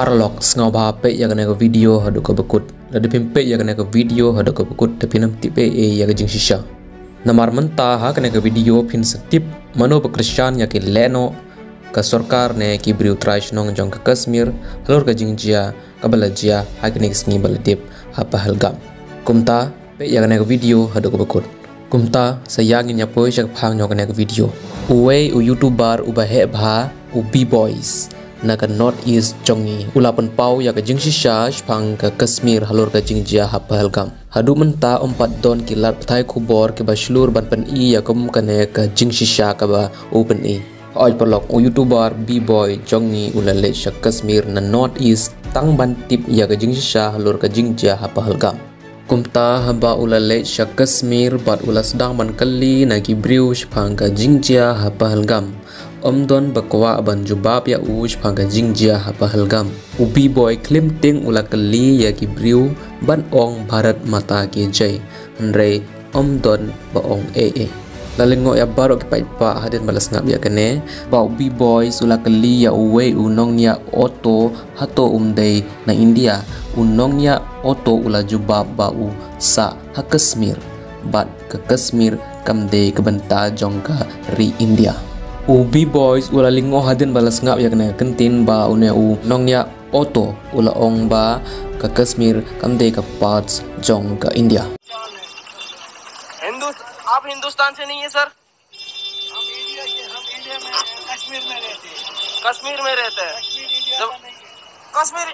paralog ngau ba pe ya kana video hadu ko bekut la de pimpe ya kana video hadu ko bekut te pinam tipe ya ga jing shisha namar menta ha kana video pin setip mano bekrisyan ya ke leno ka sarkar ne ki briu traish nong jong ka Kashmir halor ka jing jia ka balajia ha kene sngi baladip ha pahalgam kumta pe ya kana video hadu ko bekut kumta sayangin ya poi jak phang nyo kana video uwe u youtuber u ba he bha u b-boys naga north east jongi ulapan pau ya ka jing shisha pang ka Kashmir halor ka jing jia ha pahalgam hadu menta 4 don kilat thai khubor ke baslur ban pen i ya kum kane ka jing shisha ka ba open i oi polok u youtuber b-boy jongi ulale sha Kashmir na north east tang ban tip ya ka jing shisha halor ka jing jia ha pahalgam kumta haba ulale sha Kashmir bat ulas dang ban kali na ki briu pang ka jing jia ha pahalgam Omdon bakwa ban jubab ya ush pangka jingjia ha pahalgam ubi boy klim ting ulakali ya ki briu ban ong Bharat mata ki jai andre omdon ba ong lalingo ya baro ki pai pa hadin balas ngap ya kene ba ubi boy sulakali ya uwe unong nia auto hato umdei na India unong nia auto ula jubab ba u sa ha Kashmir bat ke Kashmir kamde ke benta jongka ri India ubi boys ula lingo hadin balas ngap ya kena kentin ba une u nongya auto ula ong ba ka Kashmir kamde ka parts jong ka India आप हिंदुस्तान से नहीं है सर हम इंडिया के हम इंडिया में कश्मीर में रहते हैं कश्मीर में रहते हैं कश्मीर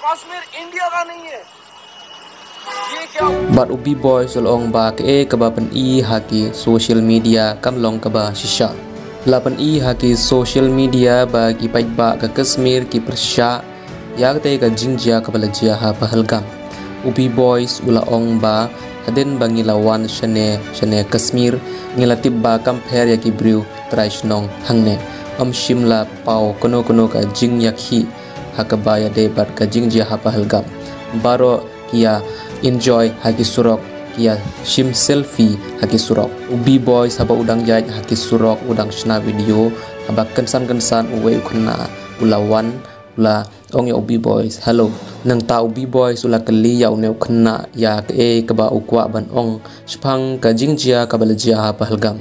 कश्मीर इंडिया का नहीं है Bat ubi boy solong ba ke kabapan i haki social media kamlong kaba shisha lapan i haki social media bagi paik ba ka Kashmir ki persya yak te ka jingjia kabalajia ha pahalgam ubi boys ula ong ba hadin bangi lawan shane Kashmir ngilatib ba compare ya ki briu traish nong hangne shimla pau kono ka jing yakhi hakabaya de bat ka jingjia ha pahalgam baro kia enjoy haki surok kia shim selfie haki surok ubi boys haba udang jait haki surok udang shna video haba kensan uwe ukna ulawan ula ong ya ubi boys hello nang ta ubi boys ula kali ya une ukna ya ke kaba ukwa ban ong spang ka jingjia ka balajia ha pahalgam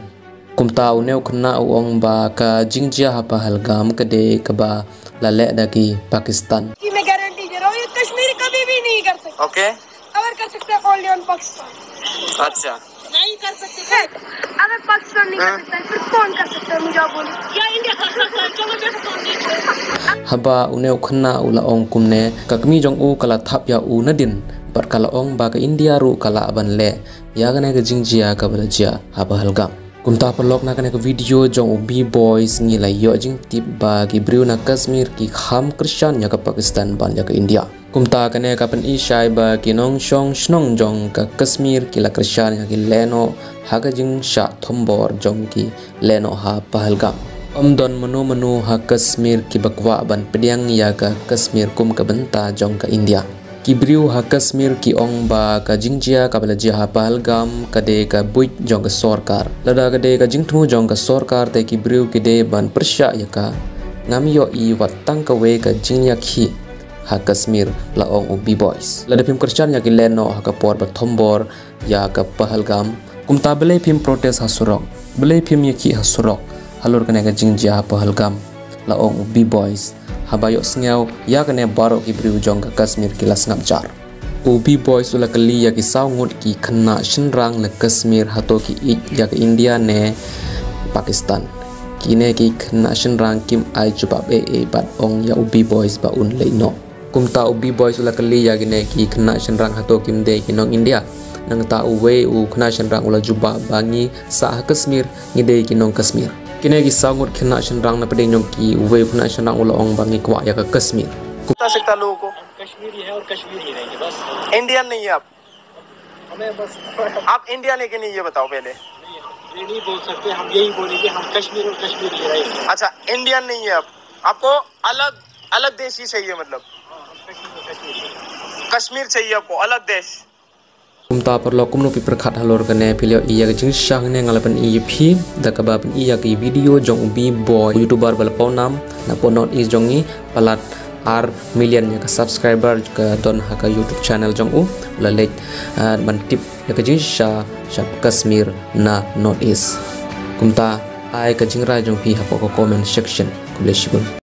kumta une ukna ong ba ka jingjia ha pahalgam kade kaba lale daki Pakistan की मैं गारंटी दे रहा हूं ये कश्मीर कभी भी नहीं कर सकते ओके अगर कर सकते हैं ओनली ऑन पाकिस्तान अच्छा नहीं कर सकते अगर पाकिस्तान नहीं कर सकता फिर कौन कर सकता है मुझे आप बोलिए या इंडिया कर सकता है चलो जैसे कौन नहीं haba une khna ula ong kumne kakmi jong u kala thap ya u nadin par kala ong ba ka India ru kala ban le ya gane ka jingjia ka balajia ha pahalgam kumta palok na kane ka video jong ubi boys ngi la yo jing tip ba ki briu na Kashmir ki kham Christian ya ka Pakistan ban ya ka India kumta kane ka pen ishai ba ki nong shong snong jong ka Kashmir ki la Christian ya ki leno ha ka jing sha thombor jong ki leno ha pahalgam omdon menu ha Kashmir ki bakwa ban pediang ya ka Kashmir kum ka benta jong ka India ki briu ha Kashmir ki ong ba ka jingjia ka balajia ha pahalgam kade ka buit jong ka sarkar lada kade ka jingthmu jong ka sarkar te ki briu ki de ban persya ya ka ngam yo i watang ka we ka jingya khi ha Kashmir la ong ubi boys lada pim Christian ya ki leno ha ka por ba thombor ya ka pahalgam kumta bele pim protest ha surok bele pim ya ki ha surok halor kane ka jingjia ha pahalgam la ong ubi boys habayok sngau ya kane baro ki briu jong ka Kashmir ki las ngap jar ubi boys ula kali ya ki saungut ki khna shinrang le Kashmir hato ki ya ka India ne Pakistan kine ki khna shinrang kim ai jubab bat ong ya ubi boys ba un leino kumta ubi boys ula kali ya kine ki khna shinrang hato kim de ki nong India nang ta uwe u khna shinrang ula jubab bangi sa Kashmir ngide ki nong Kashmir kine ki saungut khna shinrang na pede nyong ki uwe khna shinrang ula ong bangi kwa ya ka Kashmir सकता लोगों को कश्मीरी है और कश्मीरी रहेंगे बस इंडियन नहीं है आप हमें बस आप इंडिया लेके नहीं ये बताओ पहले ये नहीं बोल सकते हम यही बोलेंगे हम कश्मीर और कश्मीरी रहेंगे अच्छा इंडियन नहीं है आप आपको अलग अलग देश ही चाहिए मतलब हाँ, हम कश्मीर और कश्मीरी कश्मीर चाहिए आपको अलग देश Kumta perlu kumno pi perkat halor kene pilio iya jing syang ne ngalapan iya pi da kabapan iya ki video jong ubi boy youtuber balponam na ponot is jongi palat ar million ya ka subscriber ka don ha ka YouTube channel jong u lalet mantip ya ka jing sha Kashmir na North East. Kumta ai ka jing ra jong pi ha ko comment section kumle shibun.